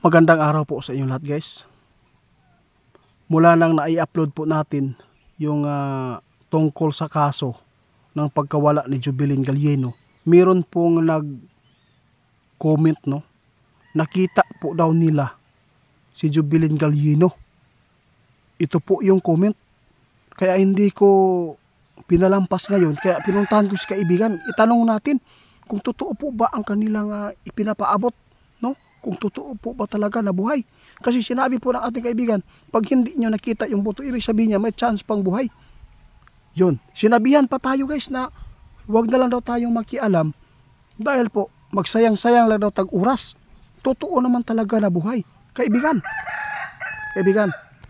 Magandang araw po sa inyong lahat, guys. Mula nang na-i-upload po natin yung tungkol sa kaso ng pagkawala ni Jubilin Galieno, meron pong nag-comment, no? Nakita po daw nila si Jubilin Galieno. Ito po yung comment. Kaya hindi ko pinalampas ngayon. Kaya pinuntahan ko si kaibigan. Itanong natin kung totoo po ba ang kanilang ipinapaabot, no? Kung totoo po ba talaga na buhay. Kasi sinabi po ng ating kaibigan, pag hindi nyo nakita yung buto, ibig sabihin niya may chance pang buhay. Yun. Sinabihan pa tayo, guys, na wag na lang daw tayong makialam dahil po magsayang-sayang lang daw tag-oras. Totoo naman talaga na buhay. Kaibigan,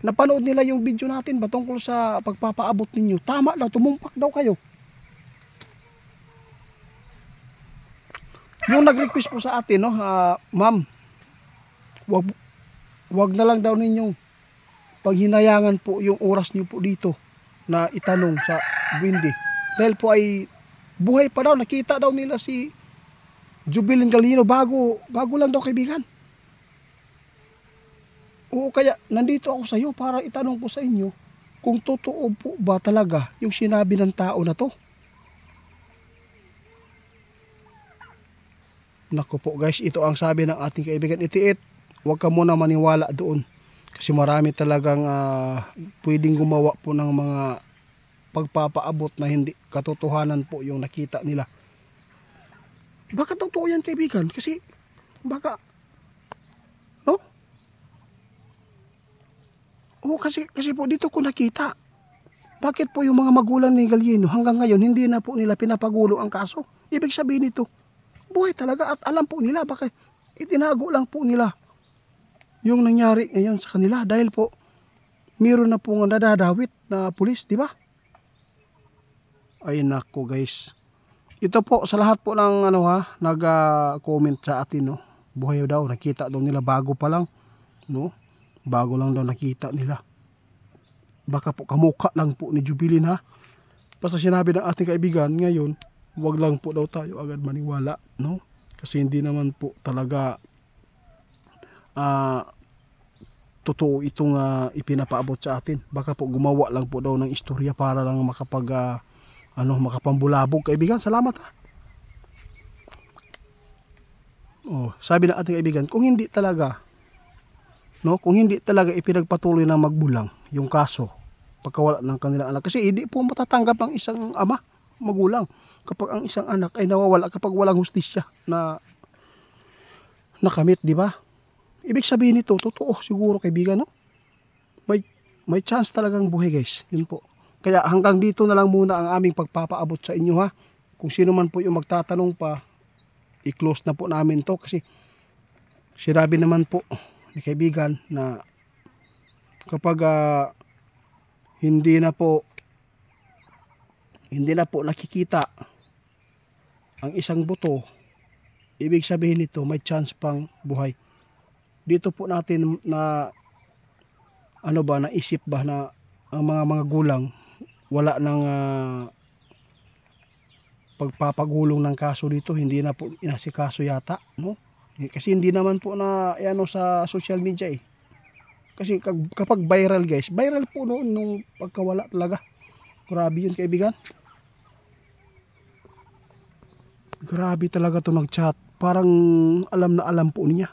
napanood nila yung video natin ba tungkol sa pagpapaabot ninyo. Tama daw, tumumpak daw kayo. Yung nag-request po sa atin, no, ma'am, wag na lang daw ninyong paghinayangan po yung oras niyo po dito na itanong sa Buindi. Dahil po ay buhay pa daw, nakita daw nila si Jubilin Galieno bago lang daw, kaibigan. Oo, kaya nandito ako sa iyo para itanong ko sa inyo kung totoo po ba talaga yung sinabi ng tao na to. Naku po, guys, ito ang sabi ng ating kaibigan Itiit. Huwag ka muna maniwala doon. Kasi marami talagang pwedeng gumawa po ng mga pagpapaabot na hindi katotohanan po yung nakita nila. Baka totoo yan, kaibigan. Kasi baka, no? Oo, kasi po dito ko nakita. Bakit po yung mga magulang ni Galieno hanggang ngayon hindi na po nila pinapagulo ang kaso? Ibig sabihin nito, buhay talaga at alam po nila, bakit itinago lang po nila yung nangyari ngayon sa kanila dahil po meron na pong nadadawit na pulis, di ba? Ay nako, guys. Ito po sa lahat po ng nag-comment sa atin, no. Buhay daw, nakita daw nila bago pa lang, no? Bago lang daw nakita nila. Baka po kamukha lang po ni Jubilin, ha. Basta sinabi ng ating kaibigan ngayon, wag lang po daw tayo agad maniwala, no? Kasi hindi naman po talaga totoo itong ipinapaabot sa atin. Baka po gumawa lang po daw ng istorya para lang makapambulabog, kaibigan. Salamat, ha. Oh, sabi ng ating kaibigan, kung hindi talaga ipinagpatuloy ng magbulang yung kaso pagkawala ng kanilang anak, kasi hindi po matatanggap ng isang ama, magulang, kapag ang isang anak ay nawawala kapag walang hustisya na nakamit, di ba? Ibig sabihin nito, totoo siguro, kaibigan, no? May chance talagang buhay, guys. Yun po. Kaya hanggang dito na lang muna ang aming pagpapaabot sa inyo, ha. Kung sino man po yung magtatanong pa, i-close na po namin to kasi sinabi naman po ni kaibigan na kapag hindi na po nakikita ang isang buto, ibig sabihin nito may chance pang buhay. Dito po natin na naisip ba na ang mga gulang wala nang pagpapagulong ng kaso dito, hindi na po inasikaso yata, no? Kasi hindi naman po na sa social media, eh. Kasi kapag viral, guys, viral po noon nung pagkawala talaga. Grabe yun, kaibigan. Grabe talaga to nag-chat. Parang alam na alam po niya.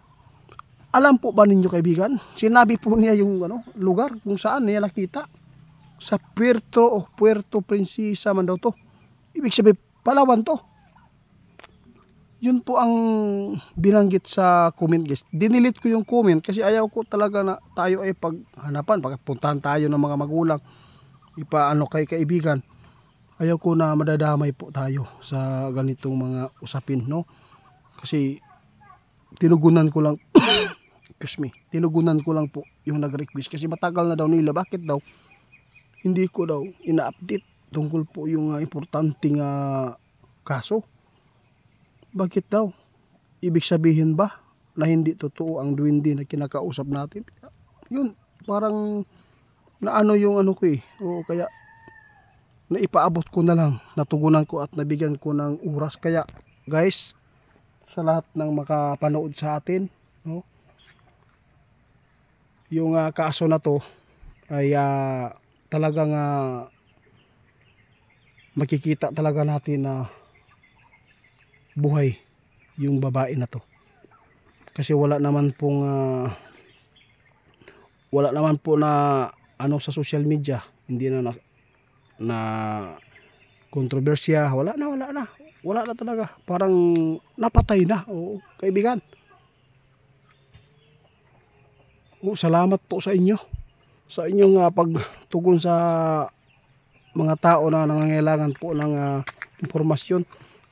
Alam po ba ninyo, kaibigan? Sinabi po niya yung lugar kung saan niya nakita. Sa Puerto Princesa man daw to. Ibig sabihin, Palawan to. Yun po ang binanggit sa comment, guys. Dinilit ko yung comment kasi ayaw ko talaga na tayo ay paghanapan. Pagpuntahan tayo ng mga magulang. Kay kaibigan. Ayaw ko na madadamay po tayo sa ganitong mga usapin, no? Kasi tinugunan ko lang tinugunan ko lang po yung nag-request kasi matagal na daw nila. Bakit daw hindi ko daw ina-update tungkol po yung importanteng kaso? Bakit daw? Ibig sabihin ba na hindi totoo ang duwindi na kinakausap natin? Yun, parang yung ko, eh. O kaya naipaabot ko na lang, natugunan ko at nabigyan ko ng oras. Kaya guys, sa lahat ng makapanood sa atin, no, yung kaso na to ay talagang makikita talaga natin na buhay yung babae na to. Kasi wala naman po na ano sa social media, hindi na kontrobersya, wala na talaga, parang napatay na. Oo, kaibigan. Salamat po sa inyo sa inyong pagtugon sa mga tao na nangangailangan po ng impormasyon.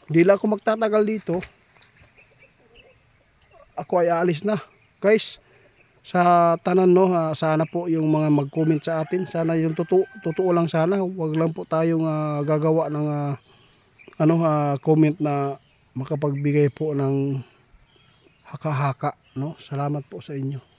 Hindi lang ako magtatagal dito, ako ay aalis na guys. Sa tanan sana po yung mga mag-comment sa atin, sana yung totoo lang, sana wag lang po tayong gagawa ng comment na makapagbigay po ng haka-haka, no? Salamat po sa inyo.